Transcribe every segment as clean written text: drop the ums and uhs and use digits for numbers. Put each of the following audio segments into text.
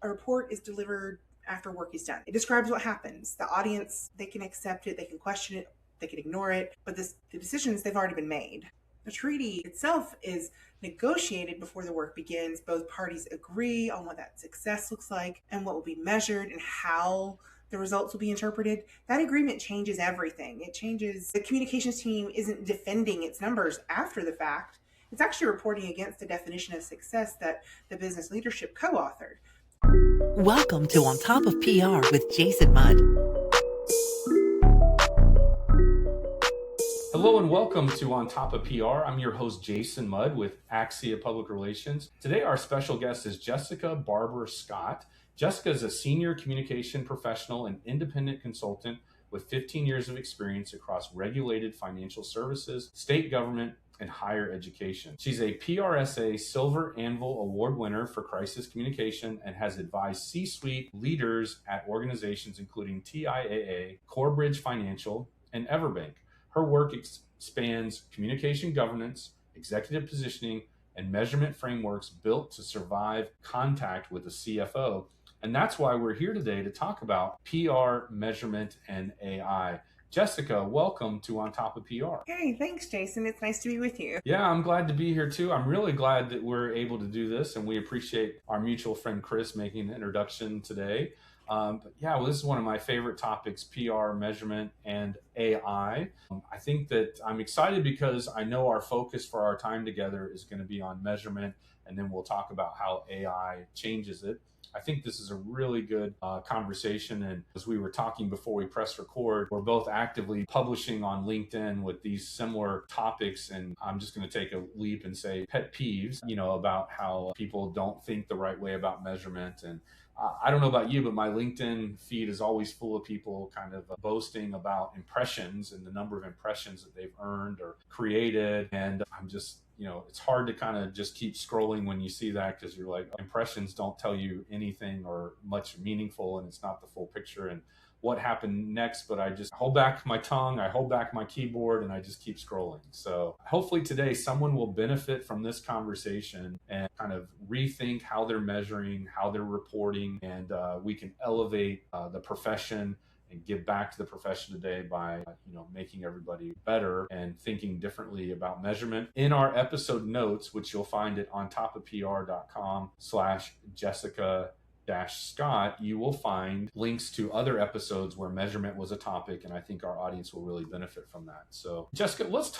A report is delivered after work is done. It describes what happens. The audience, they can accept it, they can question it, they can ignore it, but the decisions, they've already been made. The treaty itself is negotiated before the work begins. Both parties agree on what that success looks like and what will be measured and how the results will be interpreted. That agreement changes everything. It changes. The communications team isn't defending its numbers after the fact. It's actually reporting against the definition of success that the business leadership co-authored. Welcome to On Top of PR with Jason Mudd. Hello and welcome to On Top of PR. I'm your host, Jason Mudd with Axia Public Relations. Today, our special guest is Jessica Barber Scott. Jessica is a senior communication professional and independent consultant with 15 years of experience across regulated financial services, state government, and higher education. She's a PRSA Silver Anvil Award winner for crisis communication and has advised C-suite leaders at organizations including TIAA, Corebridge Financial, and Everbank. Her work spans communication governance, executive positioning, and measurement frameworks built to survive contact with the CFO. And that's why we're here today to talk about PR, measurement, and AI. Jessica, welcome to On Top of PR. Hey, thanks, Jason. It's nice to be with you. Yeah, I'm glad to be here too. I'm really glad that we're able to do this, and we appreciate our mutual friend Chris making the introduction today. This is one of my favorite topics, PR, measurement, and AI. I think that I'm excited because I know our focus for our time together is going to be on measurement, and then we'll talk about how AI changes it. I think this is a really good conversation. And as we were talking before we press record, we're both actively publishing on LinkedIn with these similar topics. And I'm just going to take a leap and say pet peeves, about how people don't think the right way about measurement. And I don't know about you, but my LinkedIn feed is always full of people kind of boasting about impressions and the number of impressions that they've earned or created. And I'm just, it's hard to kind of just keep scrolling when you see that, because you're like, impressions don't tell you anything or much meaningful, and it's not the full picture and what happened next. But I just hold back my tongue, I hold back my keyboard, and I just keep scrolling. So hopefully today someone will benefit from this conversation and kind of rethink how they're measuring, how they're reporting, and we can elevate the profession and give back to the profession today by, making everybody better and thinking differently about measurement. In our episode notes, which you'll find at ontopofpr.com/Jessica-Scott, you will find links to other episodes where measurement was a topic, and I think our audience will really benefit from that. So Jessica, let's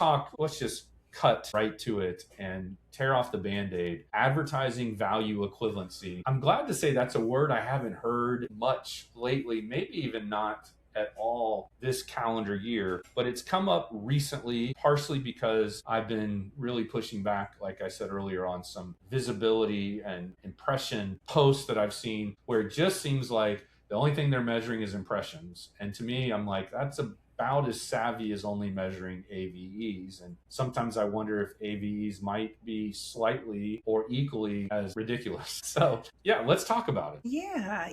just cut right to it and tear off the Band-Aid. Advertising value equivalency. I'm glad to say that's a word I haven't heard much lately, maybe even not at all this calendar year, but it's come up recently, partially because I've been really pushing back, like I said earlier, on some visibility and impression posts that I've seen where it just seems like the only thing they're measuring is impressions. And to me, I'm like, that's about as savvy as only measuring AVEs. And sometimes I wonder if AVEs might be slightly or equally as ridiculous. So yeah, let's talk about it. Yeah.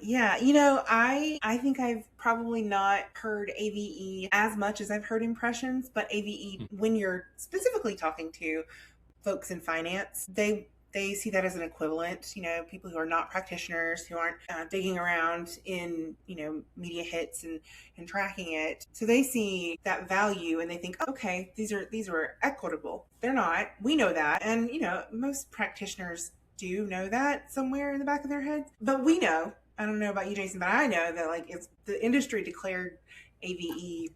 I think I've probably not heard AVE as much as I've heard impressions, but AVE, when you're specifically talking to folks in finance, they see that as an equivalent, people who are not practitioners, who aren't digging around in, media hits and tracking it. So they see that value and they think, okay, these are equitable. They're not. We know that. And, most practitioners do know that somewhere in the back of their heads. But we know, I don't know about you, Jason, but I know that it's the industry declared AVE,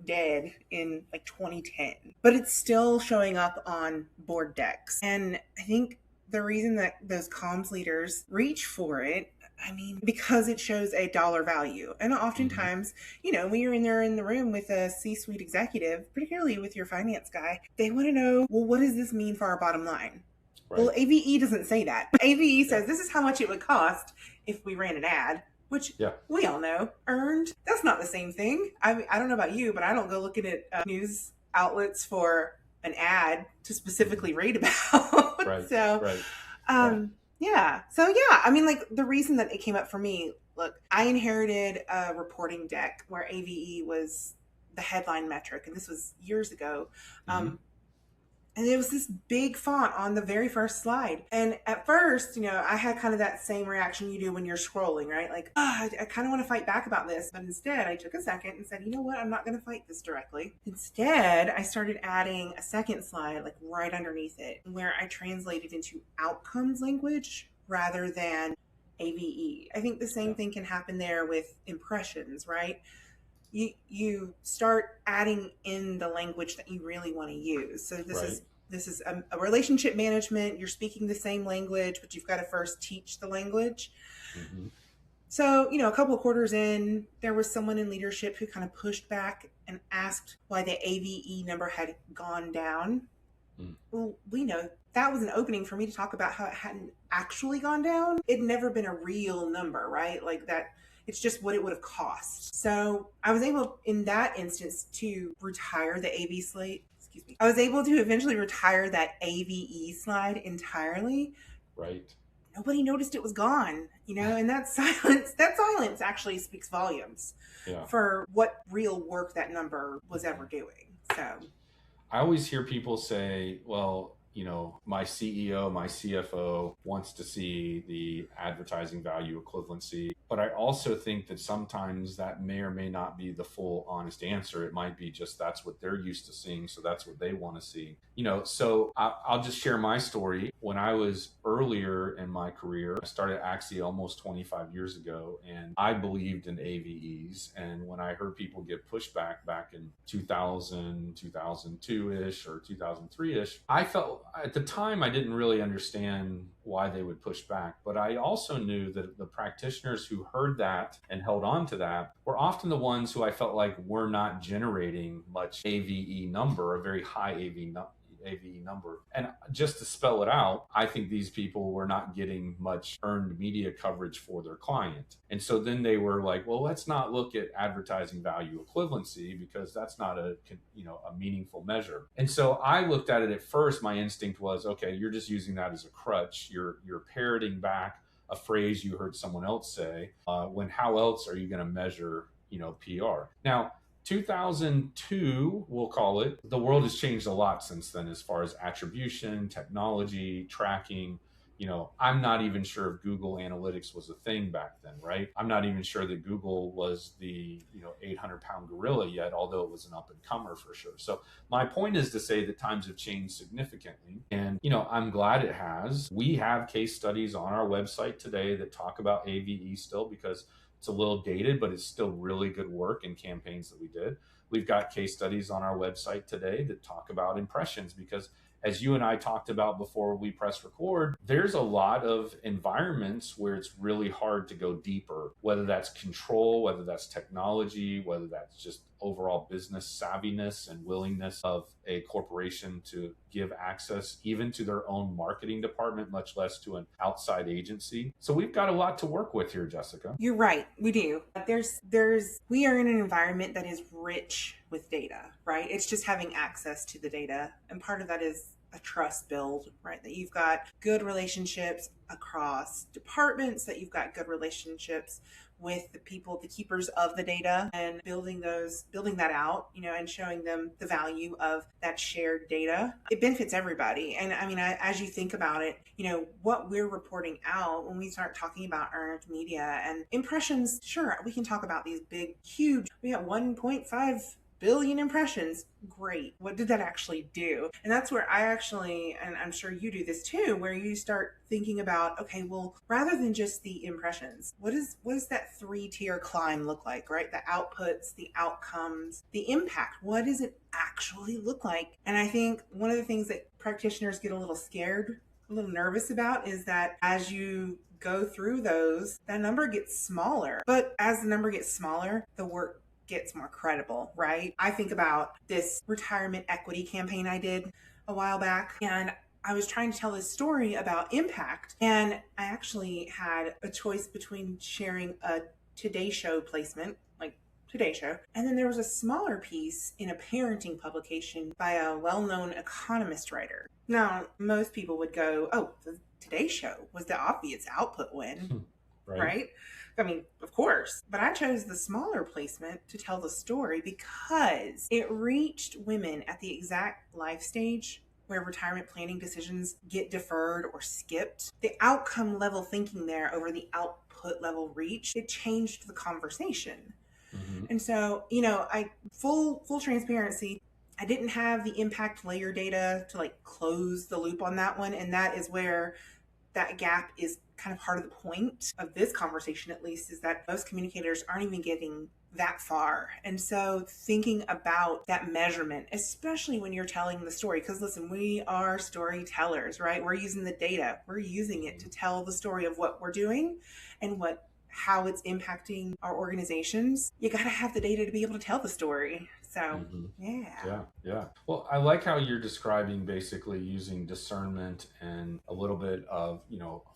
dead in 2010, but it's still showing up on board decks. And I think the reason that those comms leaders reach for it, because it shows a dollar value. And oftentimes, when you're in the room with a C-suite executive, particularly with your finance guy, they want to know, well, what does this mean for our bottom line? Right. Well, AVE doesn't say that. AVE says this is how much it would cost if we ran an ad, which we all know, earned. That's not the same thing. I don't know about you, but I don't go looking at news outlets for an ad to specifically read about. Right. So, right. Yeah. So, the reason that it came up for me, look, I inherited a reporting deck where AVE was the headline metric, and this was years ago. And it was this big font on the very first slide. And at first, I had kind of that same reaction you do when you're scrolling, right? Like, I kind of want to fight back about this. But instead, I took a second and said, you know what? I'm not going to fight this directly. Instead, I started adding a second slide, like right underneath it, where I translated into outcomes language rather than AVE. I think the same thing can happen there with impressions, right? You start adding in the language that you really want to use. So this is a relationship management. You're speaking the same language, but you've got to first teach the language. Mm-hmm. So, a couple of quarters in, there was someone in leadership who kind of pushed back and asked why the AVE number had gone down. Well, we know that was an opening for me to talk about how it hadn't actually gone down. It'd never been a real number, right? Like that. It's just what it would have cost. So I was able, in that instance, to retire the AV slate. Excuse me. I was able to eventually retire that AVE slide entirely. Right. Nobody noticed it was gone, and that silence actually speaks volumes for what real work that number was ever doing. So I always hear people say, well, my CEO, my CFO wants to see the advertising value equivalency. But I also think that sometimes that may or may not be the full honest answer. It might be just that's what they're used to seeing. So that's what they want to see. So I'll just share my story. When I was earlier in my career, I started Axie almost 25 years ago, and I believed in AVEs. And when I heard people get pushback back in 2000, 2002-ish or 2003-ish, I felt at the time I didn't really understand why they would push back. But I also knew that the practitioners who heard that and held on to that were often the ones who I felt like were not generating much AVE number, a very high AVE number. And just to spell it out, I think these people were not getting much earned media coverage for their client. And so then they were like, well, let's not look at advertising value equivalency because that's not a meaningful measure. And so I looked at it at first, my instinct was, okay, you're just using that as a crutch. You're parroting back a phrase you heard someone else say, when how else are you going to measure, PR? Now, 2002, we'll call it, the world has changed a lot since then as far as attribution, technology, tracking. I'm not even sure if Google Analytics was a thing back then, right? I'm not even sure that Google was the 800-pound gorilla yet, although it was an up-and-comer for sure. So my point is to say that times have changed significantly. And, I'm glad it has. We have case studies on our website today that talk about AVE still because it's a little dated, but it's still really good work in campaigns that we did. We've got case studies on our website today that talk about impressions because as you and I talked about before we press record, there's a lot of environments where it's really hard to go deeper, whether that's control, whether that's technology, whether that's just overall business savviness and willingness of a corporation to give access even to their own marketing department, much less to an outside agency. So we've got a lot to work with here, Jessica. You're right. We do. We are in an environment that is rich with data, right? It's just having access to the data. And part of that is a trust build, right? That you've got good relationships across departments, that you've got good relationships with the people, the keepers of the data, and building that out, and showing them the value of that shared data. It benefits everybody. And I mean, as you think about it, what we're reporting out when we start talking about earned media and impressions, sure, we can talk about these big, huge, we got 1.5 billion impressions. Great. What did that actually do? And that's where I actually, and I'm sure you do this too, where you start thinking about, okay, well, rather than just the impressions, what does that 3-tier climb look like, right? The outputs, the outcomes, the impact. What does it actually look like? And I think one of the things that practitioners get a little scared, a little nervous about is that as you go through those, that number gets smaller. But as the number gets smaller, the work gets more credible, right? I think about this retirement equity campaign I did a while back, and I was trying to tell this story about impact, and I actually had a choice between sharing a Today Show placement, like Today Show, and then there was a smaller piece in a parenting publication by a well-known economist writer. Now, most people would go, oh, the Today Show was the obvious output win, right? I mean, of course, but I chose the smaller placement to tell the story because it reached women at the exact life stage where retirement planning decisions get deferred or skipped, the outcome level thinking there over the output level reach, it changed the conversation. Mm-hmm. And so, I full transparency, I didn't have the impact layer data to like close the loop on that one. And that is where that gap is kind of part of the point of this conversation, at least, is that most communicators aren't even getting that far. And so thinking about that measurement, especially when you're telling the story, because listen, we are storytellers, right? We're using the data, we're using it to tell the story of what we're doing and how it's impacting our organizations. You got to have the data to be able to tell the story. So, Mm-hmm. yeah. Yeah. Well, I like how you're describing basically using discernment and a little bit of,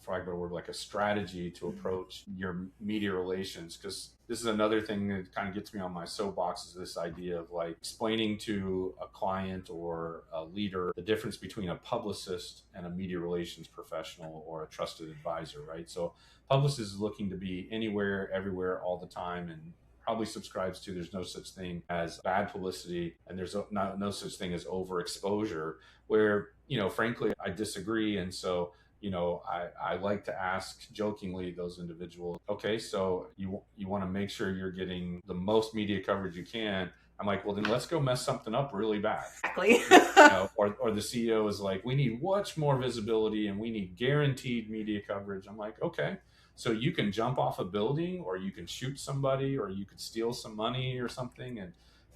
for lack of a better word, like a strategy to approach your media relations. Because this is another thing that kind of gets me on my soapbox, is this idea of like explaining to a client or a leader the difference between a publicist and a media relations professional or a trusted advisor, right? So publicist is looking to be anywhere, everywhere, all the time, and probably subscribes to there's no such thing as bad publicity, and there's no such thing as overexposure, where frankly I disagree. And so I like to ask jokingly those individuals, okay, so you want to make sure you're getting the most media coverage you can. I'm like, well, then let's go mess something up really bad. Exactly. Or the CEO is like, we need much more visibility and we need guaranteed media coverage. I'm like, okay, so you can jump off a building, or you can shoot somebody, or you could steal some money or something and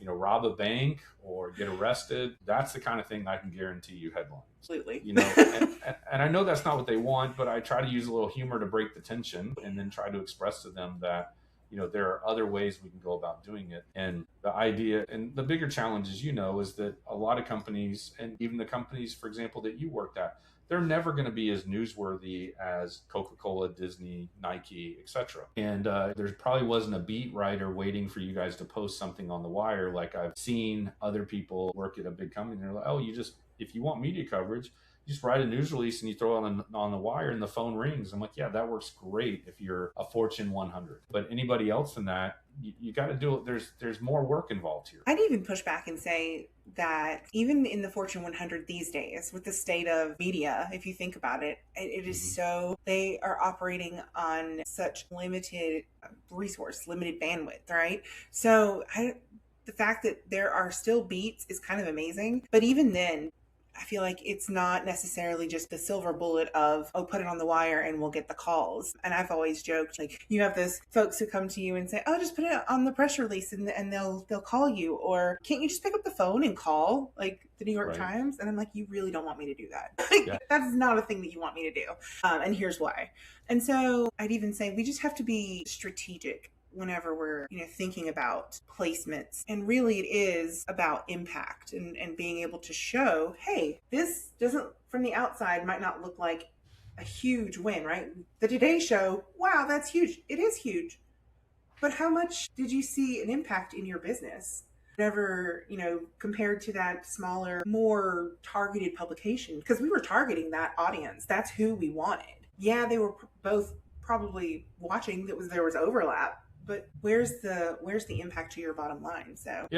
rob a bank or get arrested. That's the kind of thing I can guarantee you headlines. Absolutely. And I know that's not what they want, but I try to use a little humor to break the tension and then try to express to them that there are other ways we can go about doing it. And the idea and the bigger challenge, as is that a lot of companies, and even the companies, for example, that you worked at, they're never going to be as newsworthy as Coca-Cola, Disney, Nike, etc. And there probably wasn't a beat writer waiting for you guys to post something on the wire. Like I've seen other people work at a big company, and they're like, oh, if you want media coverage, you just write a news release and you throw it on the wire and the phone rings. I'm like, yeah, that works great if you're a Fortune 100. But anybody else than that, you got to do it. There's more work involved here. I'd even push back and say that even in the Fortune 100 these days, with the state of media, if you think about it, it is so, they are operating on such limited resource, limited bandwidth, right? So the fact that there are still beats is kind of amazing. But even then, I feel like it's not necessarily just the silver bullet of, oh, put it on the wire and we'll get the calls. And I've always joked, like, you have those folks who come to you and say, oh, just put it on the press release and they'll call you. Or can't you just pick up the phone and call, like the New York Times? And I'm like, you really don't want me to do that. That's not a thing that you want me to do. And here's why. And so I'd even say we just have to be strategic whenever we're thinking about placements. And really it is about impact and being able to show, hey, this doesn't, from the outside, might not look like a huge win, right? The Today Show, wow, that's huge. It is huge. But how much did you see an impact in your business? Whenever, compared to that smaller, more targeted publication, because we were targeting that audience. That's who we wanted. Yeah, they were both probably watching. There was overlap. But where's the impact to your bottom line? So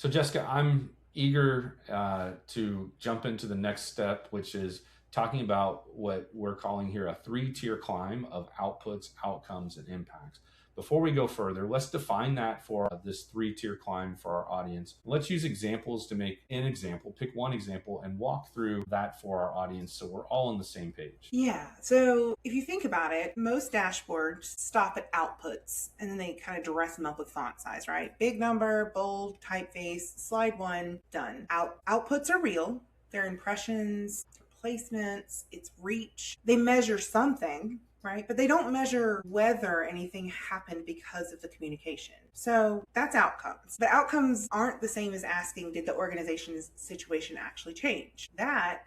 Jessica, I'm eager to jump into the next step, which is talking about what we're calling here a 3-tier climb of outputs, outcomes, and impacts. Before we go further, let's define that for this 3-tier climb for our audience. Let's use examples to make an example, pick one example and walk through that for our audience so we're all on the same page. Yeah. So if you think about it, most dashboards stop at outputs and then they kind of dress them up with font size, right? Big number, bold, typeface, slide 1, done. Outputs are real. They're impressions, placements, it's reach. They measure something, right? But they don't measure whether anything happened because of the communication. So that's outcomes. But outcomes aren't the same as asking, did the organization's situation actually change? That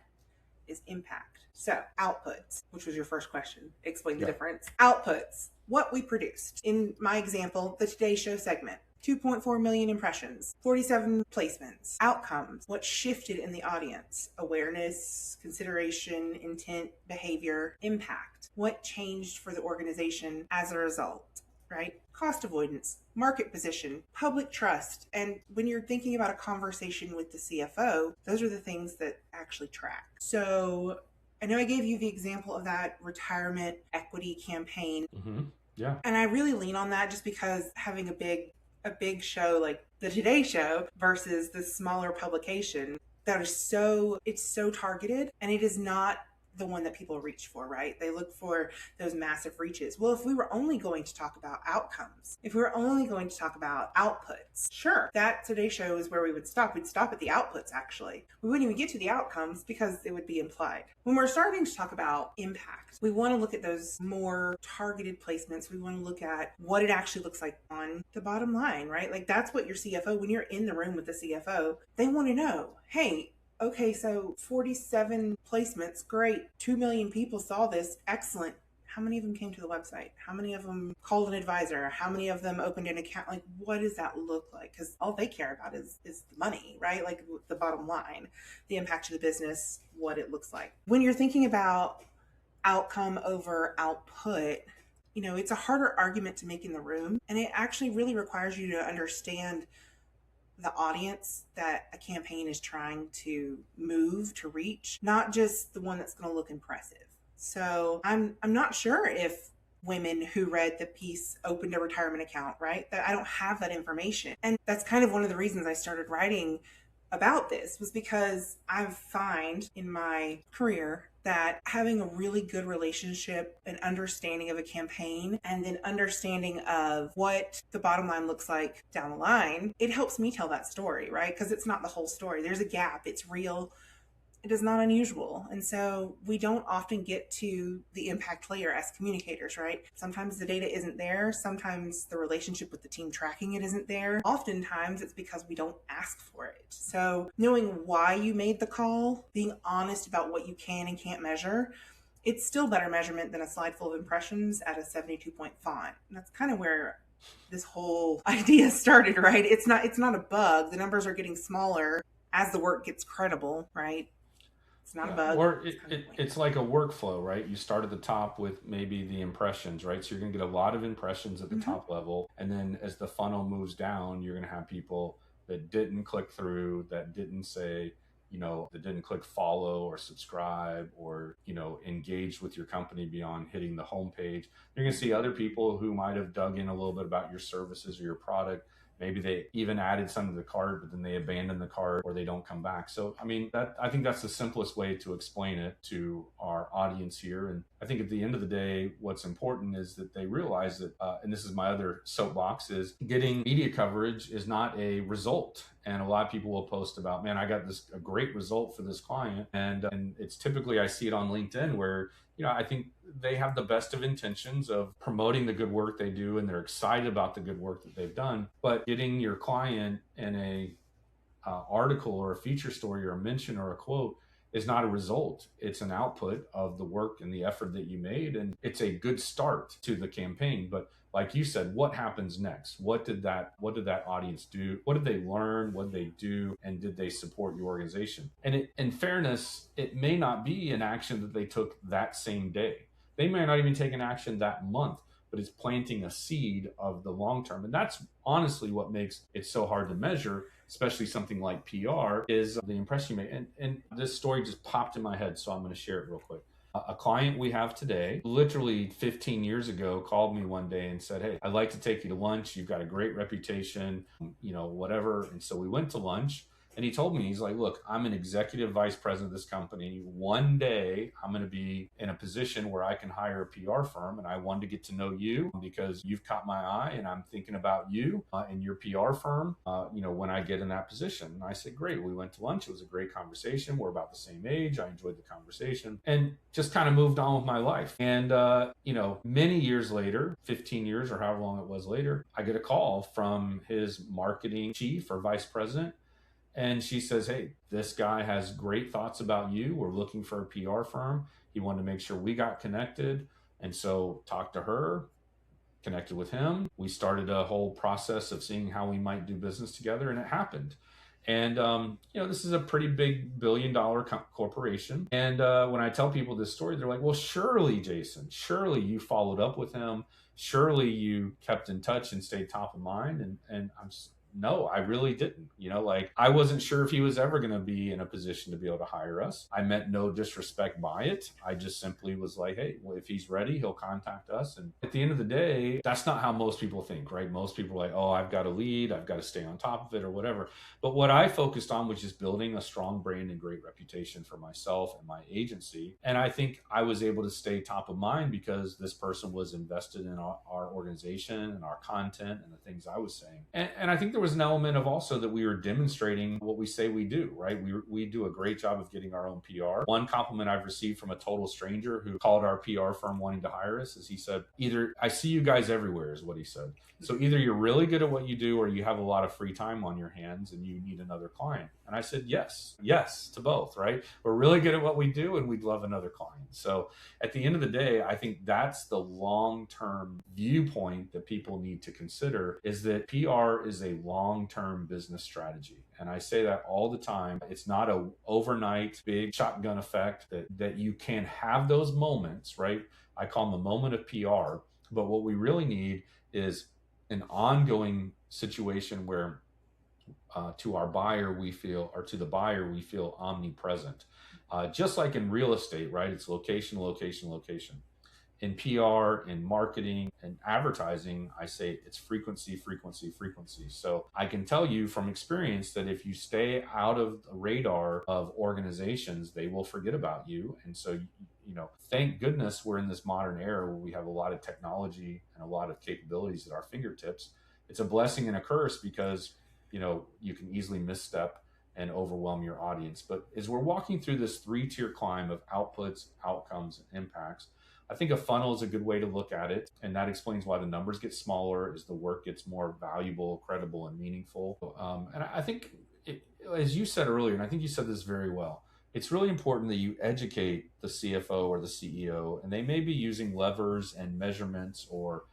is impact. So outputs, which was your first question, explain the difference. Outputs, what we produced. In my example, the Today Show segment. 2.4 million impressions, 47 placements. Outcomes, what shifted in the audience, awareness, consideration, intent, behavior. Impact, what changed for the organization as a result. right? Cost avoidance, market position, public trust. And when you're thinking about a conversation with the CFO, those are the things that actually track. So I know I gave you the example of that retirement equity campaign. Mm-hmm. Yeah. And I really lean on that just because having a big show like the Today Show versus the smaller publication that is it's so targeted, and it is not the one that people reach for, right? They look for those massive reaches. Well, if we were only going to talk about outcomes, if we were only going to talk about outputs, sure, that Today Show is where we would stop. We'd stop at the outputs, actually. We wouldn't even get to the outcomes because it would be implied. When we're starting to talk about impact, we want to look at those more targeted placements. We want to look at what it actually looks like on the bottom line, right? Like that's what your CFO, when you're in the room with the CFO, they want to know, hey, okay, so 47 placements, great. 2 million people saw this, excellent. How many of them came to the website? How many of them called an advisor? How many of them opened an account? Like, what does that look like? Because all they care about is the money, right? Like the bottom line, the impact to the business, what it looks like. When you're thinking about outcome over output, it's a harder argument to make in the room. And it actually really requires you to understand the audience that a campaign is trying to move to reach, not just the one that's going to look impressive. So I'm not sure if women who read the piece opened a retirement account, right? That I don't have that information. And that's kind of one of the reasons I started writing about this, was because I find in my career that having a really good relationship and understanding of a campaign, and then understanding of what the bottom line looks like down the line, it helps me tell that story, right? Because it's not the whole story. There's a gap. It's real. It is not unusual. And so we don't often get to the impact layer as communicators, right? Sometimes the data isn't there. Sometimes the relationship with the team tracking it isn't there. Oftentimes it's because we don't ask for it. So knowing why you made the call, being honest about what you can and can't measure, it's still better measurement than a slide full of impressions at a 72-point font. And that's kind of where this whole idea started, right? It's not a bug. The numbers are getting smaller as the work gets credible, right? It's not a bug. Or it's like a workflow, right? You start at the top with maybe the impressions, right? So you're going to get a lot of impressions at the top level. And then as the funnel moves down, you're going to have people that didn't click through, that didn't say, that didn't click follow or subscribe or, engage with your company beyond hitting the homepage. You're going to see other people who might have dug in a little bit about your services or your product. Maybe they even added some to the cart, but then they abandon the cart or they don't come back. So, I think that's the simplest way to explain it to our audience here. And I think at the end of the day, what's important is that they realize that, and this is my other soapbox, is getting media coverage is not a result. And a lot of people will post about, man, I got a great result for this client. And it's typically, I see it on LinkedIn where, I think they have the best of intentions of promoting the good work they do, and they're excited about the good work that they've done. But getting your client in a article or a feature story or a mention or a quote is not a result. It's an output of the work and the effort that you made. And it's a good start to the campaign. But like you said, what happens next? What did that audience do? What did they learn? What did they do? And did they support your organization? And in fairness, it may not be an action that they took that same day. They may not even take an action that month, but it's planting a seed of the long term. And that's honestly what makes it so hard to measure, especially something like PR, is the impression you make. And this story just popped in my head, so I'm going to share it real quick. A client we have today, literally 15 years ago, called me one day and said, hey, I'd like to take you to lunch. You've got a great reputation, whatever. And so we went to lunch. And he told me, he's like, look, I'm an executive vice president of this company. One day I'm going to be in a position where I can hire a PR firm, and I wanted to get to know you because you've caught my eye and I'm thinking about you and your PR firm, when I get in that position. And I said, great. We went to lunch. It was a great conversation. We're about the same age. I enjoyed the conversation and just kind of moved on with my life. And, many years later, 15 years or however long it was later, I get a call from his marketing chief or vice president. And she says, hey, this guy has great thoughts about you. We're looking for a PR firm. He wanted to make sure we got connected. And so talked to her, connected with him. We started a whole process of seeing how we might do business together, and it happened. And, this is a pretty big billion-dollar corporation. And when I tell people this story, they're like, well, surely, Jason, surely you followed up with him. Surely you kept in touch and stayed top of mind. And I'm just, no, I really didn't. Like I wasn't sure if he was ever going to be in a position to be able to hire us. I meant no disrespect by it. I just simply was like, hey, well, if he's ready, he'll contact us. And at the end of the day, that's not how most people think, right? Most people are like, oh, I've got a lead, I've got to stay on top of it or whatever. But what I focused on was just building a strong brand and great reputation for myself and my agency. And I think I was able to stay top of mind because this person was invested in our organization and our content and the things I was saying. And I think there was an element of also that we were demonstrating what we say we do, right? We do a great job of getting our own PR. One compliment I've received from a total stranger who called our PR firm wanting to hire us is he said, either I see you guys everywhere is what he said. So either you're really good at what you do or you have a lot of free time on your hands and you need another client. And I said, yes to both, right? We're really good at what we do and we'd love another client. So at the end of the day, I think that's the long-term viewpoint that people need to consider is that PR is a long-term business strategy. And I say that all the time. It's not a overnight big shotgun effect that you can have those moments, right? I call them a moment of PR. But what we really need is an ongoing situation where to our buyer we feel, or to the buyer we feel omnipresent. Just like in real estate, right? It's location, location, location. In PR, in marketing, and advertising, I say it's frequency, frequency, frequency. So I can tell you from experience that if you stay out of the radar of organizations, they will forget about you. And so, thank goodness we're in this modern era where we have a lot of technology and a lot of capabilities at our fingertips. It's a blessing and a curse because, you can easily misstep and overwhelm your audience. But as we're walking through this 3-tier climb of outputs, outcomes, and impacts, I think a funnel is a good way to look at it. And that explains why the numbers get smaller as the work gets more valuable, credible, and meaningful. And I think, as you said earlier, and I think you said this very well, it's really important that you educate the CFO or the CEO, and they may be using levers and measurements or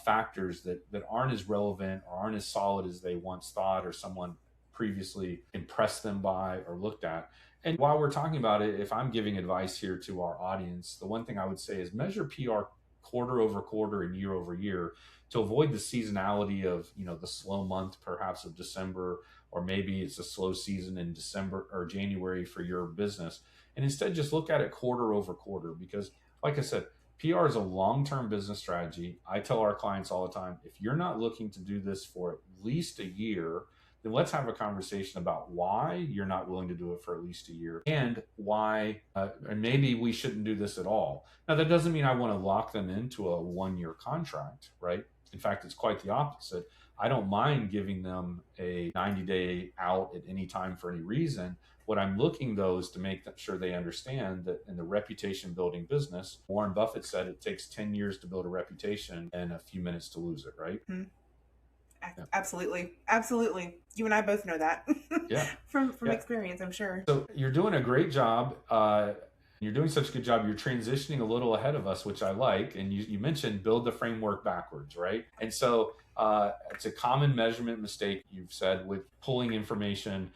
factors that aren't as relevant or aren't as solid as they once thought or someone previously impressed them by or looked at. And while we're talking about it, if I'm giving advice here to our audience, the one thing I would say is measure PR quarter over quarter and year over year to avoid the seasonality of, the slow month perhaps of December, or maybe it's a slow season in December or January for your business. And instead just look at it quarter over quarter because, like I said, PR is a long-term business strategy. I tell our clients all the time, if you're not looking to do this for at least a year, then let's have a conversation about why you're not willing to do it for at least a year and why, and maybe we shouldn't do this at all. Now, that doesn't mean I want to lock them into a 1-year contract, right? In fact, it's quite the opposite. I don't mind giving them a 90-day out at any time for any reason. What I'm looking, though, is to make sure they understand that in the reputation building business, Warren Buffett said it takes 10 years to build a reputation and a few minutes to lose it, right? Mm-hmm. Yeah. Absolutely. You and I both know that. Yeah. from experience, I'm sure. So you're doing a great job. You're doing such a good job. You're transitioning a little ahead of us, which I like. And you mentioned build the framework backwards, right? And so it's a common measurement mistake you've said with pulling information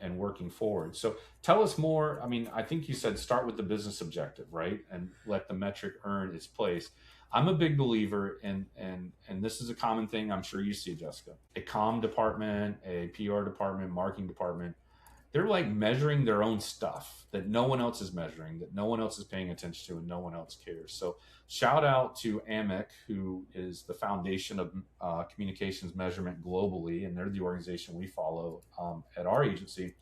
and working forward. So tell us more. I mean, I think you said start with the business objective, right? And let the metric earn its place. I'm a big believer in, and this is a common thing I'm sure you see, Jessica, a comm department, a PR department, marketing department, they're like measuring their own stuff that no one else is measuring, that no one else is paying attention to, and no one else cares. So shout out to AMIC, who is the foundation of communications measurement globally, and they're the organization we follow at our agency.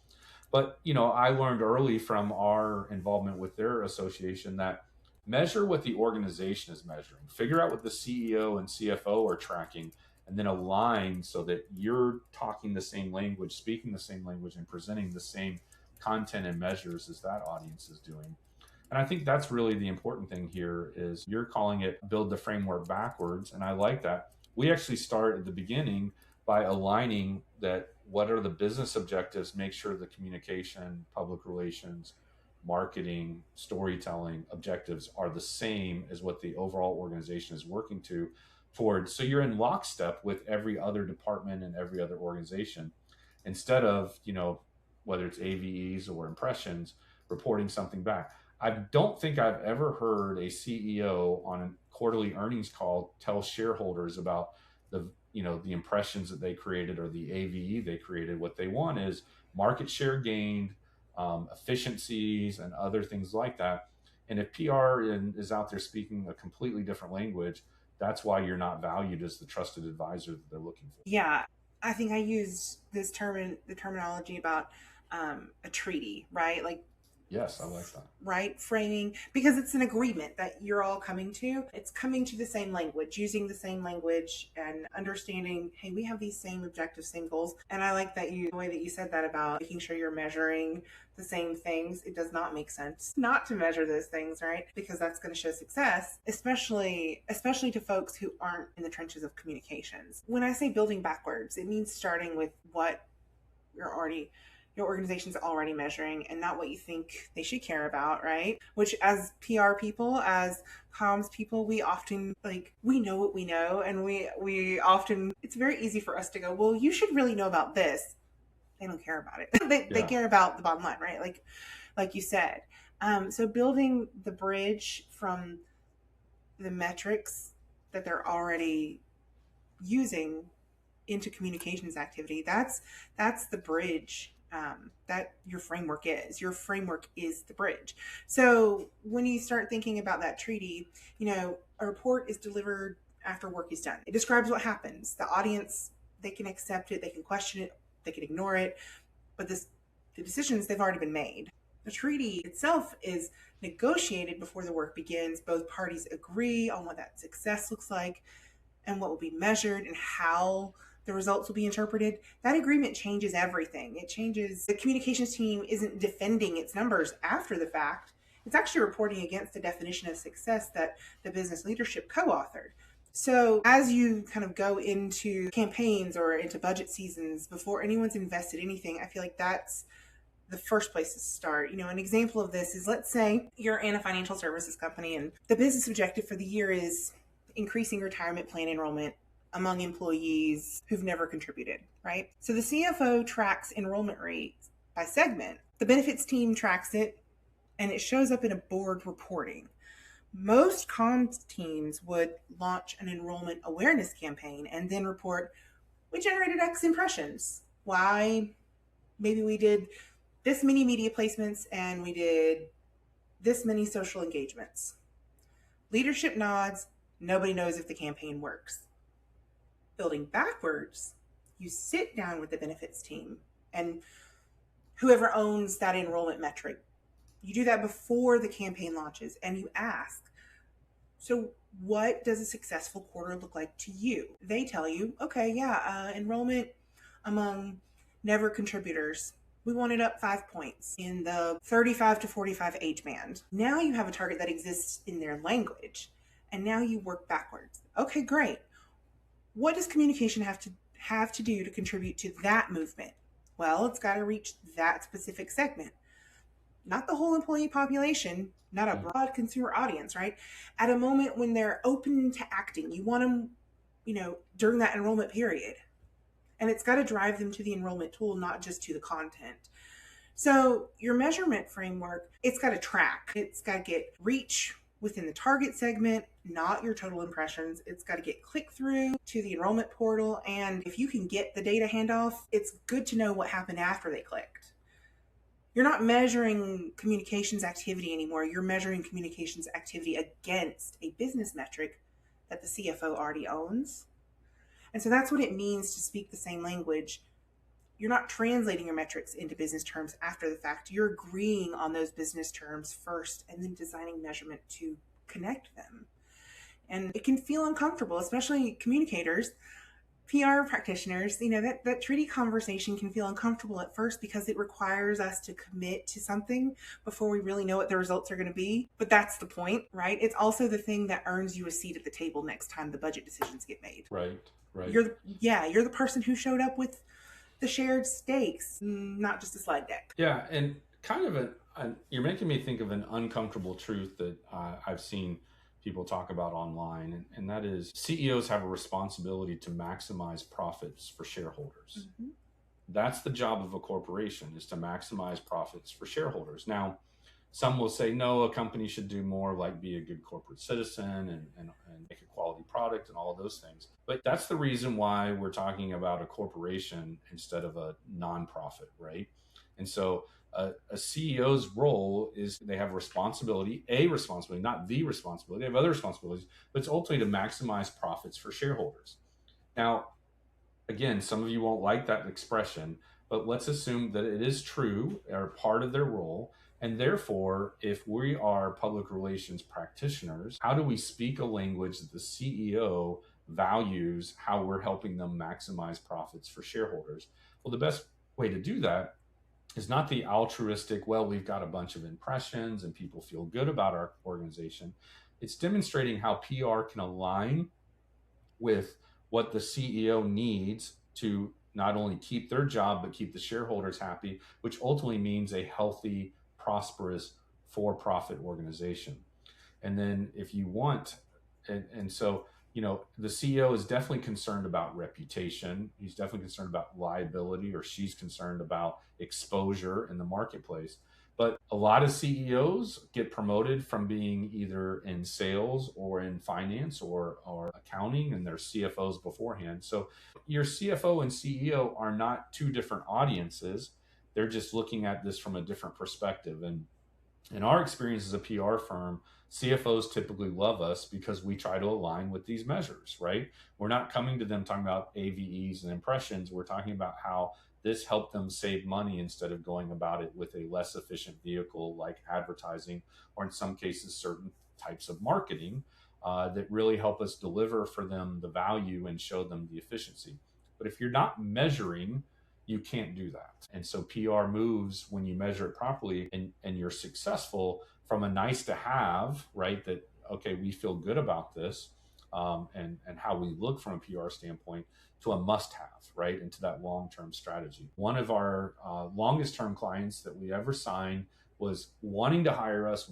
But, I learned early from our involvement with their association that measure what the organization is measuring, figure out what the CEO and CFO are tracking, and then align so that you're talking the same language, speaking the same language, and presenting the same content and measures as that audience is doing. And I think that's really the important thing here is you're calling it build the framework backwards. And I like that. We actually start at the beginning by aligning that what are the business objectives, make sure the communication, public relations, marketing, storytelling objectives are the same as what the overall organization is working towards. So you're in lockstep with every other department and every other organization. instead of, whether it's AVEs or impressions, reporting something back. I don't think I've ever heard a CEO on a quarterly earnings call tell shareholders about the impressions that they created or the AVE they created. What they want is market share gained, efficiencies, and other things like that. And if PR is out there speaking a completely different language, that's why you're not valued as the trusted advisor that they're looking for. Yeah, I think I used this term in the terminology about a treaty, right? Like, Yes, I like that. right, framing, because it's an agreement that you're all coming to. It's coming to the same language, using the same language, and understanding, hey, we have these same objectives, same goals. And I like the way that you said that about making sure you're measuring the same things. It does not make sense not to measure those things, right? Because that's going to show success, especially to folks who aren't in the trenches of communications. When I say building backwards, it means starting with what your organization's already measuring and not what you think they should care about, right? Which, as PR people, as comms people, we often we know what we know, and we often, it's very easy for us to go, well, you should really know about this. They don't care about it. They care about the bottom line, right? Like you said. So building the bridge from the metrics that they're already using into communications activity, that's the bridge that your framework is. Your framework is the bridge. So when you start thinking about that treaty, a report is delivered after work is done. It describes what happens. The audience, they can accept it, they can question it, they can ignore it, but the decisions, they've already been made. The treaty itself is negotiated before the work begins. Both parties agree on what that success looks like and what will be measured and how the results will be interpreted. That agreement changes everything. It changes. The communications team isn't defending its numbers after the fact. It's actually reporting against the definition of success that the business leadership co-authored. So as you kind of go into campaigns or into budget seasons, before anyone's invested anything, I feel like that's the first place to start. An example of this is, let's say you're in a financial services company and the business objective for the year is increasing retirement plan enrollment among employees who've never contributed, right? So the CFO tracks enrollment rates by segment. The benefits team tracks it, and it shows up in a board reporting. Most comms teams would launch an enrollment awareness campaign and then report, we generated X impressions. Why? Maybe we did this many media placements and we did this many social engagements. Leadership nods. Nobody knows if the campaign works. Building backwards, you sit down with the benefits team and whoever owns that enrollment metric. You do that before the campaign launches and you ask, so what does a successful quarter look like to you? They tell you, okay, enrollment among never contributors, we want it up 5 points in the 35 to 45 age band. Now you have a target that exists in their language. And now you work backwards. Okay, great. What does communication have to do to contribute to that movement? Well, it's got to reach that specific segment. Not the whole employee population, not a broad consumer audience, right? At a moment when they're open to acting, you want them, during that enrollment period. And it's got to drive them to the enrollment tool, not just to the content. So your measurement framework, it's got to track. It's got to get reach within the target segment, not your total impressions. It's got to get click through to the enrollment portal. And if you can get the data handoff, it's good to know what happened after they clicked. You're not measuring communications activity anymore. You're measuring communications activity against a business metric that the CFO already owns. And so that's what it means to speak the same language. You're not translating your metrics into business terms after the fact. You're agreeing on those business terms first and then designing measurement to connect them. And it can feel uncomfortable, especially communicators, PR practitioners. That treaty conversation can feel uncomfortable at first because it requires us to commit to something before we really know what the results are going to be. But that's the point, right? It's also the thing that earns you a seat at the table next time the budget decisions get made. Right. You're the person who showed up with the shared stakes, not just a slide deck. Yeah, and kind of you're making me think of an uncomfortable truth that I've seen people talk about online, and that is CEOs have a responsibility to maximize profits for shareholders. That's the job of a corporation, is to maximize profits for shareholders. Now, some will say, no, a company should do more, like be a good corporate citizen and make a quality product and all of those things. But that's the reason why we're talking about a corporation instead of a nonprofit, right? And so a CEO's role is they have a responsibility, not the responsibility. They have other responsibilities, but it's ultimately to maximize profits for shareholders. Now, again, some of you won't like that expression, but let's assume that it is true or part of their role. And therefore, if we are public relations practitioners, how do we speak a language that the CEO values how we're helping them maximize profits for shareholders? Well, the best way to do that is not the altruistic, well, we've got a bunch of impressions and people feel good about our organization. It's demonstrating how PR can align with what the CEO needs to not only keep their job, but keep the shareholders happy, which ultimately means a healthy, prosperous, for profit organization. And then if you want, and so, the CEO is definitely concerned about reputation. He's definitely concerned about liability, or she's concerned about exposure in the marketplace. But a lot of CEOs get promoted from being either in sales or in finance or accounting, and they're CFOs beforehand. So your CFO and CEO are not two different audiences. They're just looking at this from a different perspective. And in our experience as a PR firm, CFOs typically love us because we try to align with these measures, right? We're not coming to them talking about AVEs and impressions. We're talking about how this helped them save money instead of going about it with a less efficient vehicle like advertising, or in some cases, certain types of marketing that really help us deliver for them the value and show them the efficiency. But if you're not measuring, you can't do that. And so PR moves when you measure it properly, and you're successful from a nice to have, right? That, okay, we feel good about this, and how we look from a PR standpoint, to a must have, right? Into that long-term strategy. One of our longest term clients that we ever signed was wanting to hire us,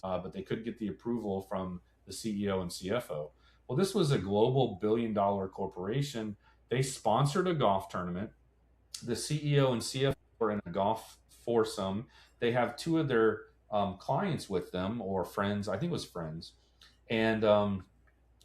but they couldn't get the approval from the CEO and CFO. Well, this was a global billion-dollar corporation. They sponsored a golf tournament. The CEO and CFO were in a golf foursome. They have two of their clients with them, or friends. I think it was friends, and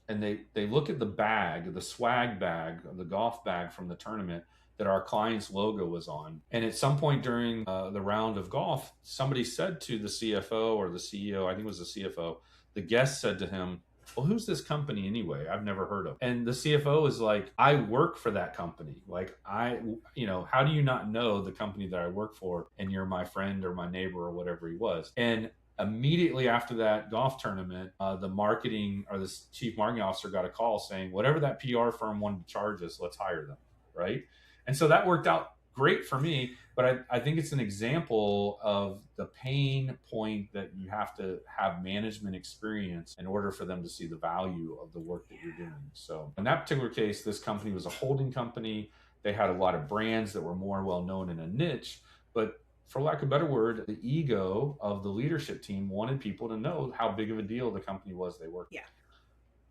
they look at the bag, the swag bag, the golf bag from the tournament that our client's logo was on. And at some point during the round of golf, somebody said to the CFO or the CEO, I think it was the CFO, the guest said to him, well, who's this company anyway? I've never heard of. And the CFO is like, I work for that company. Like, how do you not know the company that I work for, and you're my friend or my neighbor or whatever he was? And immediately after that golf tournament, the marketing, or the chief marketing officer, got a call saying, whatever that PR firm wanted to charge us, let's hire them, right? And so that worked out great for me. But I think it's an example of the pain point that you have to have management experience in order for them to see the value of the work that you're doing. So in that particular case, this company was a holding company. They had a lot of brands that were more well known in a niche, but for lack of a better word, the ego of the leadership team wanted people to know how big of a deal the company was they worked.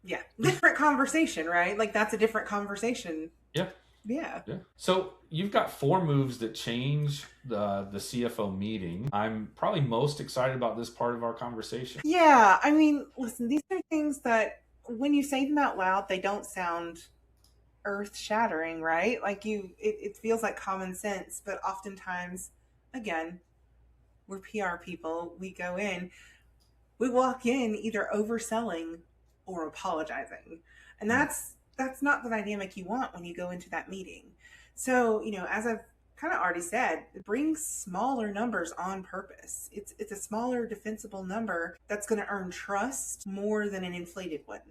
Yeah. Different conversation, right? Like, that's a different conversation. Yeah. So you've got 4 moves that change the CFO meeting. I'm probably most excited about this part of our conversation. Yeah. I mean, listen, these are things that when you say them out loud, they don't sound earth shattering, right? Like, it feels like common sense, but oftentimes, again, we're PR people. We walk in either overselling or apologizing. And that's not the dynamic you want when you go into that meeting. So, as I've kind of already said, bring smaller numbers on purpose. It's a smaller defensible number that's going to earn trust more than an inflated one,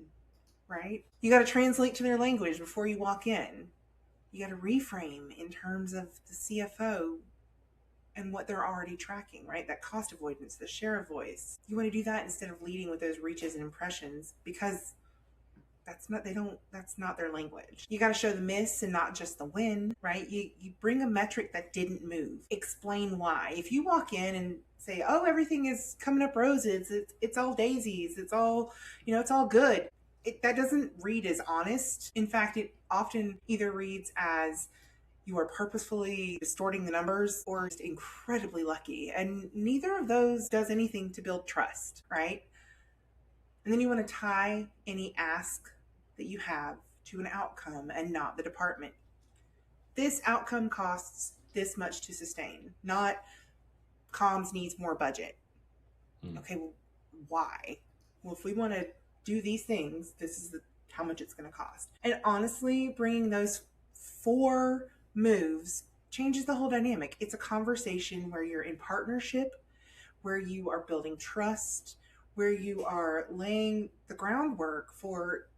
right? You got to translate to their language before you walk in. You got to reframe in terms of the CFO and what they're already tracking, right? That cost avoidance, the share of voice. You want to do that instead of leading with those reaches and impressions, because that's not their language. You got to show the miss and not just the win, right? You bring a metric that didn't move. Explain why. If you walk in and say, oh, everything is coming up roses, it's all daisies, it's all, it's all good, that doesn't read as honest. In fact, it often either reads as, you are purposefully distorting the numbers, or just incredibly lucky. And neither of those does anything to build trust, right? And then you want to tie any ask that you have to an outcome and not the department. This outcome costs this much to sustain, not comms needs more budget. Okay, well, why? Well, if we want to do these things, this is how much it's going to cost. And honestly, bringing those 4 moves changes the whole dynamic. It's a conversation where you're in partnership, where you are building trust, where you are laying the groundwork for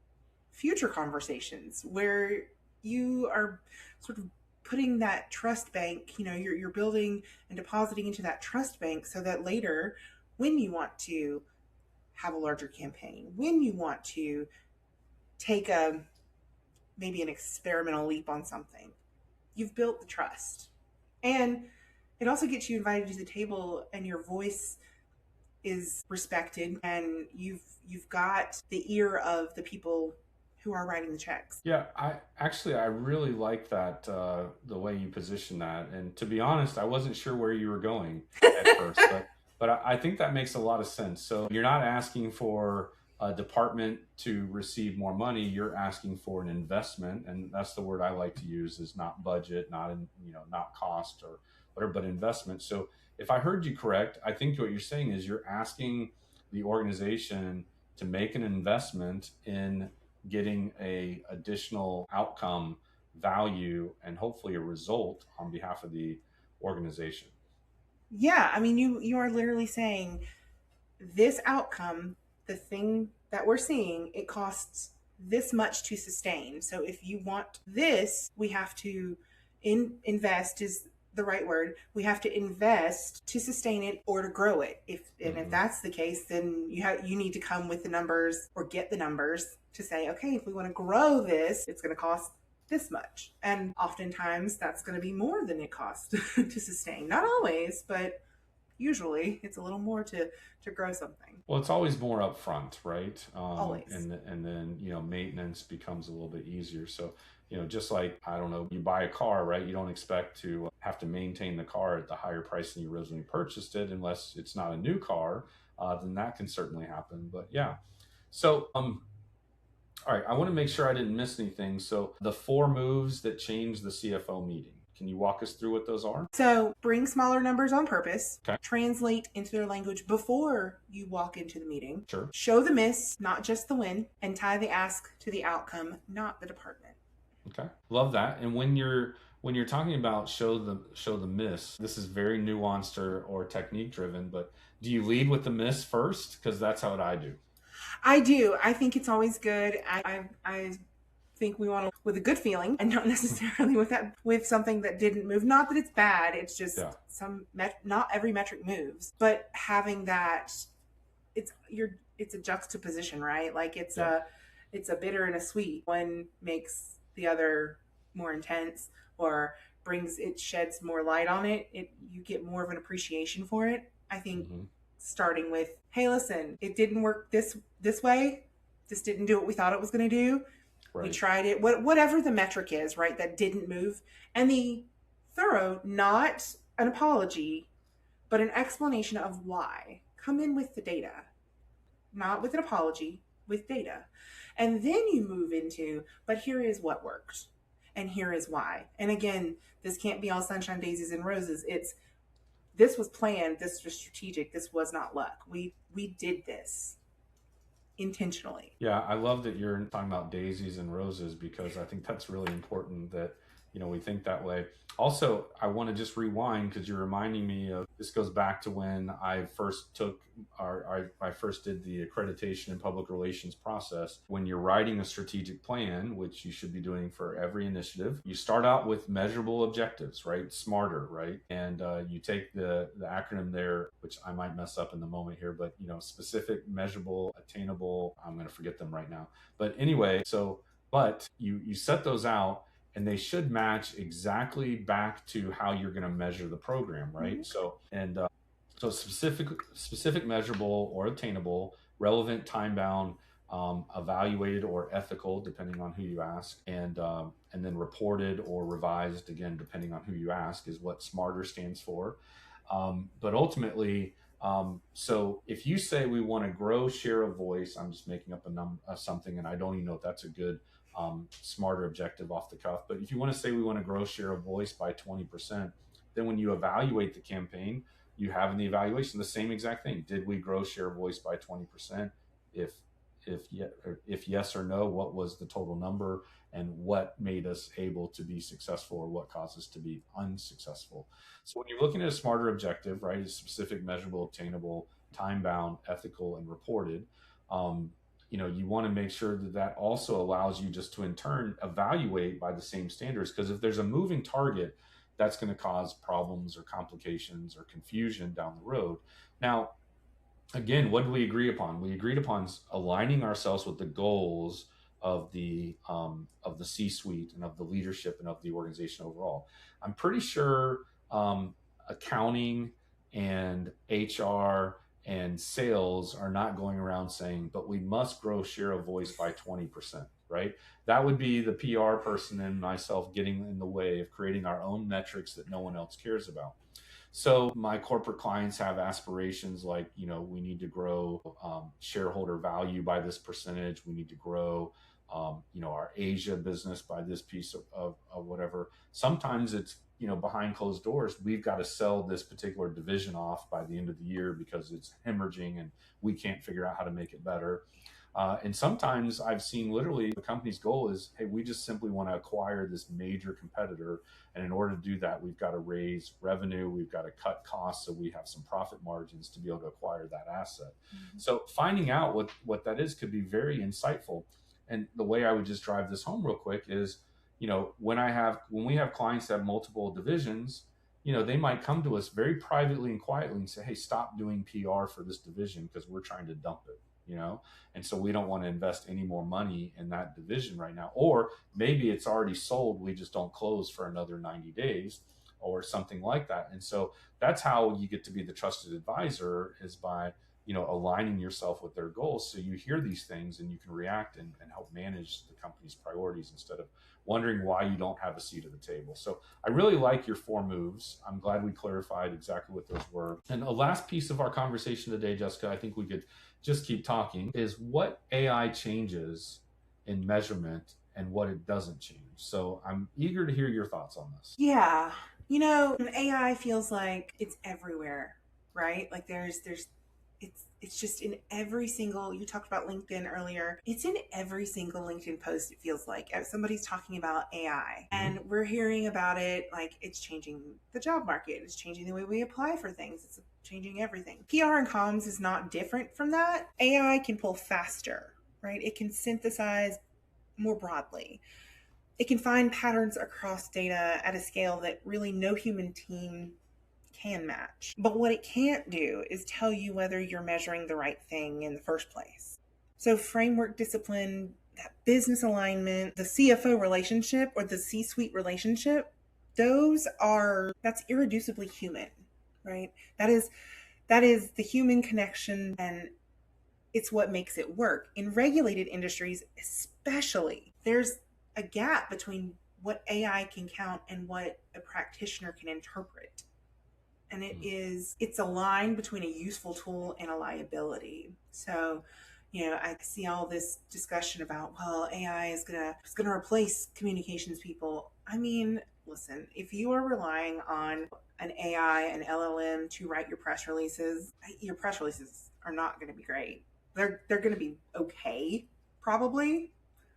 future conversations, where you are sort of putting that trust bank, you're building and depositing into that trust bank so that later, when you want to have a larger campaign, when you want to take maybe an experimental leap on something, you've built the trust. And it also gets you invited to the table, and your voice is respected, and you've got the ear of the people who are writing the checks. Yeah, I really like that, the way you position that. And to be honest, I wasn't sure where you were going at first, but I think that makes a lot of sense. So you're not asking for a department to receive more money. You're asking for an investment, and that's the word I like to use, is not budget, not cost or whatever, but investment. So if I heard you correct, I think what you're saying is you're asking the organization to make an investment in getting a additional outcome, value, and hopefully a result on behalf of the organization. Yeah, I mean, you are literally saying this outcome, the thing that we're seeing, it costs this much to sustain. So if you want this, we have to invest is the right word. We have to invest to sustain it or to grow it. If that's the case, then you need to come with the numbers or get the numbers to say, okay, if we want to grow this, it's going to cost this much. And oftentimes that's going to be more than it costs to sustain. Not always, but usually it's a little more to grow something. Well, it's always more upfront, right? Always. And then, maintenance becomes a little bit easier. So, just like, I don't know, you buy a car, right? You don't expect to have to maintain the car at the higher price than you originally purchased it, unless it's not a new car. Then that can certainly happen. But yeah. So, all right, I want to make sure I didn't miss anything. So the 4 moves that change the CFO meeting. Can you walk us through what those are? So bring smaller numbers on purpose. Okay. Translate into their language before you walk into the meeting. Sure. Show the miss, not just the win, and tie the ask to the outcome, not the department. Okay. Love that. And when you're talking about show the miss, this is very nuanced or technique driven, but do you lead with the miss first? Because that's how I do. I do. I think it's always good. I think we want to with a good feeling and not necessarily with something that didn't move. Not that it's bad. It's just not every metric moves, but having that, it's a juxtaposition, right? Like it's a bitter and a sweet. One makes the other more intense or sheds more light on it. You get more of an appreciation for it. I think starting with, hey, listen, it didn't work this way. This didn't do what we thought it was going to do. Right. We tried it, whatever the metric is, right, that didn't move. And the thorough, not an apology, but an explanation of why. Come in with the data, not with an apology, with data. And then you move into, but here is what worked, and here is why. And again, this can't be all sunshine, daisies, and roses. This was planned, this was strategic, this was not luck. We did this intentionally. Yeah, I love that you're talking about daisies and roses, because I think that's really important that we think that way. Also, I want to just rewind, because you're reminding me of, this goes back to when I first did the accreditation and public relations process. When you're writing a strategic plan, which you should be doing for every initiative, you start out with measurable objectives, right? SMARTER, right? And you take the acronym there, which I might mess up in the moment here, but specific, measurable, attainable, I'm going to forget them right now. But anyway, but you set those out, and they should match exactly back to how you're going to measure the program, right? Mm-hmm. So specific, measurable or attainable, relevant, time bound, evaluated or ethical, depending on who you ask, and then reported or revised, again, depending on who you ask, is what SMARTER stands for. But ultimately, so if you say we want to grow share of voice, I'm just making up a number, something, and I don't even know if that's a good SMARTER objective off the cuff. But if you want to say we want to grow share of voice by 20%, then when you evaluate the campaign, you have in the evaluation the same exact thing. Did we grow share of voice by 20%? If if yes or no, what was the total number, and what made us able to be successful, or what caused us to be unsuccessful? So when you're looking at a SMARTER objective, right, it's specific, measurable, obtainable, time bound, ethical, and reported. You want to make sure that that also allows you just to in turn evaluate by the same standards, because if there's a moving target, that's going to cause problems or complications or confusion down the road. Now, again, what did we agree upon? We agreed upon aligning ourselves with the goals of the C-suite and of the leadership and of the organization overall. I'm pretty sure accounting and HR and sales are not going around saying, but we must grow share of voice by 20%, right? That would be the PR person and myself getting in the way of creating our own metrics that no one else cares about. So my corporate clients have aspirations like, we need to grow shareholder value by this percentage. We need to grow, our Asia business by this piece of whatever. Sometimes it's, behind closed doors, we've got to sell this particular division off by the end of the year because it's hemorrhaging and we can't figure out how to make it better. And sometimes I've seen literally the company's goal is, hey, we just simply want to acquire this major competitor. And in order to do that, we've got to raise revenue. We've got to cut costs so we have some profit margins to be able to acquire that asset. Mm-hmm. So finding out what that is could be very insightful. And the way I would just drive this home real quick is, when we have clients that have multiple divisions, they might come to us very privately and quietly and say, hey, stop doing PR for this division because we're trying to dump it. And so we don't want to invest any more money in that division right now. Or maybe it's already sold, we just don't close for another 90 days or something like that. And so that's how you get to be the trusted advisor, is by, aligning yourself with their goals. So you hear these things and you can react and help manage the company's priorities instead of wondering why you don't have a seat at the table. So I really like your 4 moves. I'm glad we clarified exactly what those were. And a last piece of our conversation today, Jessica, I think we could just keep talking, is what AI changes in measurement and what it doesn't change. So I'm eager to hear your thoughts on this. Yeah. AI feels like it's everywhere, right? Like it's just in every single, you talked about LinkedIn earlier. It's in every single LinkedIn post, it feels like. Somebody's talking about AI, and we're hearing about it like it's changing the job market. It's changing the way we apply for things. It's changing everything. PR and comms is not different from that. AI can pull faster, right? It can synthesize more broadly. It can find patterns across data at a scale that really no human team can match. But what it can't do is tell you whether you're measuring the right thing in the first place. So framework discipline, that business alignment, the CFO relationship or the C-suite relationship, that's irreducibly human, right? That is the human connection, and it's what makes it work. In regulated industries especially, there's a gap between what AI can count and what a practitioner can interpret. And it's a line between a useful tool and a liability. So, I see all this discussion about, well, AI is gonna replace communications people. I mean, listen, if you are relying on an AI, an LLM to write your press releases are not going to be great. They're going to be okay, probably,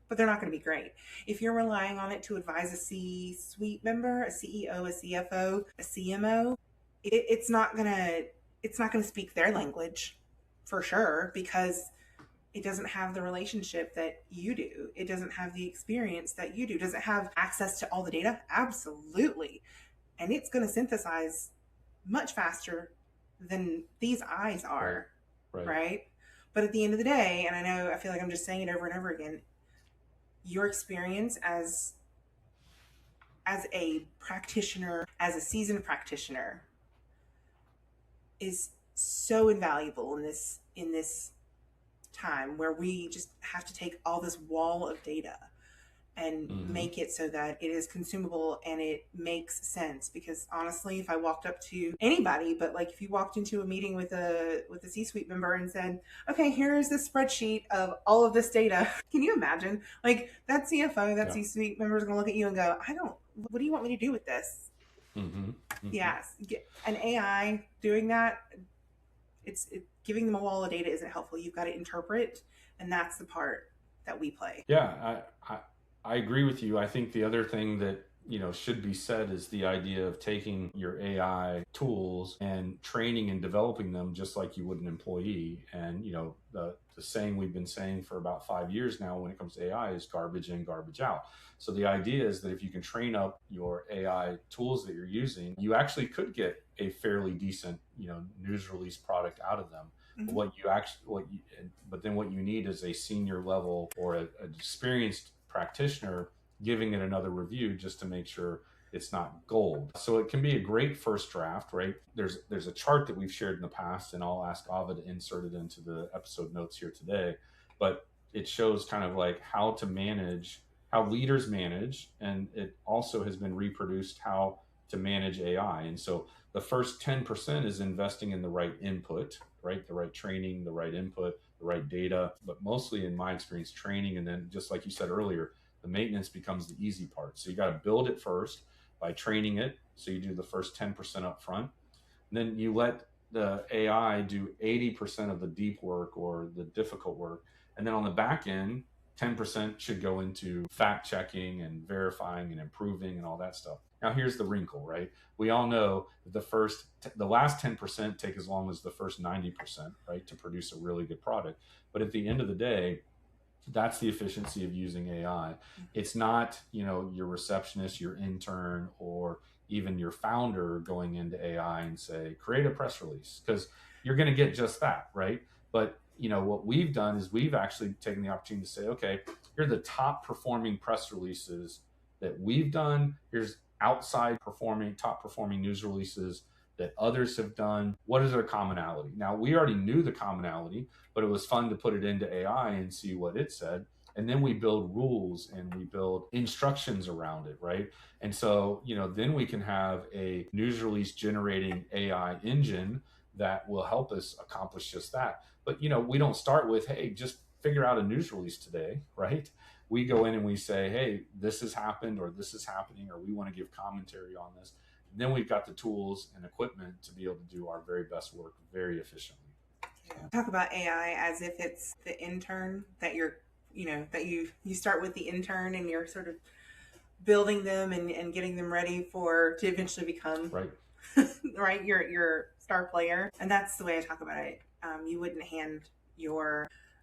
but they're not going to be great. If you're relying on it to advise a C-suite member, a CEO, a CFO, a CMO, it's not gonna speak their language for sure, because it doesn't have the relationship that you do. It doesn't have the experience that you do. Does it have access to all the data? Absolutely. And it's going to synthesize much faster than these eyes are, right? But at the end of the day, and I feel like I'm just saying it over and over again, your experience as a practitioner, as a seasoned practitioner, is so invaluable in this time where we just have to take all this wall of data and make it so that it is consumable and it makes sense. Because honestly, if I walked up to anybody, but like if you walked into a meeting with a C-suite member and said, okay, here's this spreadsheet of all of this data, can you imagine? Like that CFO, that C-suite member is going to look at you and go, what do you want me to do with this? Yes, an AI doing that, it's giving them a wall of data isn't helpful. You've got to interpret, and that's the part that we play. Yeah, I agree with you. I think the other thing that should be said is the idea of taking your AI tools and training and developing them just like you would an employee. And the saying we've been saying for about 5 years now when it comes to AI is garbage in, garbage out. So the idea is that if you can train up your AI tools that you're using, you actually could get a fairly decent news release product out of them. But then what you need is a senior level or an experienced practitioner giving it another review just to make sure it's not gold. So it can be a great first draft, right? There's a chart that we've shared in the past, and I'll ask Ava to insert it into the episode notes here today. But it shows kind of like how leaders manage, and it also has been reproduced how to manage AI. And so the first 10% is investing in the right input, right? The right training, the right input, the right data, but mostly in my experience, training. And then just like you said earlier, the maintenance becomes the easy part. So you got to build it first by training it. So you do the first 10% up front. And then you let the AI do 80% of the deep work or the difficult work. And then on the back end, 10% should go into fact checking and verifying and improving and all that stuff. Now, here's the wrinkle, right? We all know that the last 10% take as long as the first 90%, right, to produce a really good product. But at the end of the day, that's the efficiency of using AI. It's not, your receptionist, your intern, or even your founder going into AI and say, create a press release, because you're going to get just that, right? But what we've done is we've actually taken the opportunity to say, okay, here are the top performing press releases that we've done. Here's top performing news releases that others have done. What is their commonality? Now, we already knew the commonality, but it was fun to put it into AI and see what it said. And then we build rules and we build instructions around it, right? And so, then we can have a news release generating AI engine that will help us accomplish just that. But, we don't start with, hey, just figure out a news release today, right? We go in and we say, hey, this has happened or this is happening, or we want to give commentary on this. And then we've got the tools and equipment to be able to do our very best work very efficiently. Talk about AI as if it's the intern that that you start with the intern and you're sort of building them and getting them ready to eventually become right your star player. And that's the way I talk about it. You wouldn't hand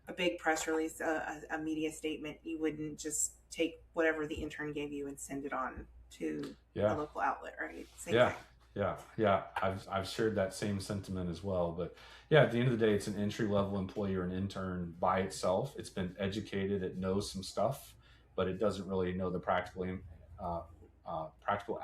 a big press release, a media statement. You wouldn't just take whatever the intern gave you and send it on to a local outlet, right? Same thing. Yeah. I've shared that same sentiment as well. But yeah, at the end of the day, it's an entry-level employee or an intern by itself. It's been educated, it knows some stuff, but it doesn't really know the practical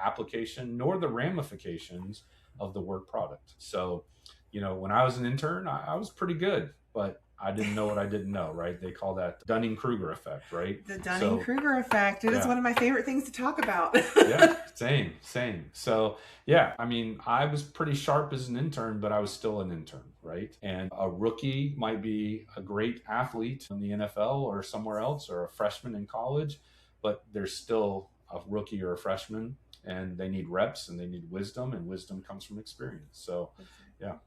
application nor the ramifications of the work product. So, when I was an intern, I was pretty good, but I didn't know what I didn't know, right? They call that Dunning-Kruger effect, right? The Dunning-Kruger effect. It is one of my favorite things to talk about. Yeah, same. So, I was pretty sharp as an intern, but I was still an intern, right? And a rookie might be a great athlete in the NFL or somewhere else, or a freshman in college, but they're still a rookie or a freshman, and they need reps and they need wisdom, and wisdom comes from experience. So, yeah.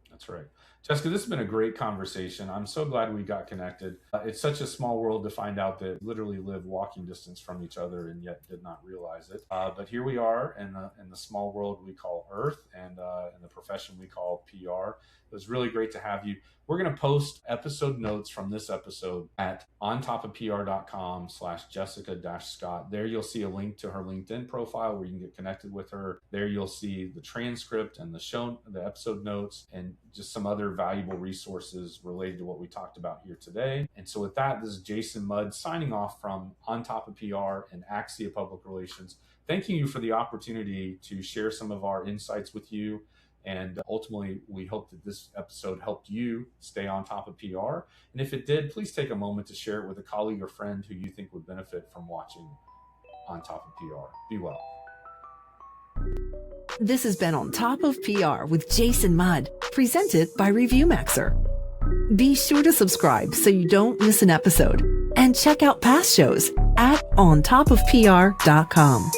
That's right. Jessica, this has been a great conversation. I'm so glad we got connected. It's such a small world to find out that we literally live walking distance from each other and yet did not realize it. But here we are in the small world we call Earth, and in the profession we call PR. It was really great to have you. We're going to post episode notes from this episode at ontopofpr.com/Jessica-Scott. There you'll see a link to her LinkedIn profile where you can get connected with her. There you'll see the transcript and the episode notes and just some other valuable resources related to what we talked about here today. And so with that, this is Jason Mudd signing off from On Top of PR and Axia Public Relations. Thanking you for the opportunity to share some of our insights with you And ultimately, we hope that this episode helped you stay on top of PR. And if it did, please take a moment to share it with a colleague or friend who you think would benefit from watching On Top of PR. Be well. This has been On Top of PR with Jason Mudd, presented by ReviewMaxer. Be sure to subscribe so you don't miss an episode, and check out past shows at ontopofpr.com.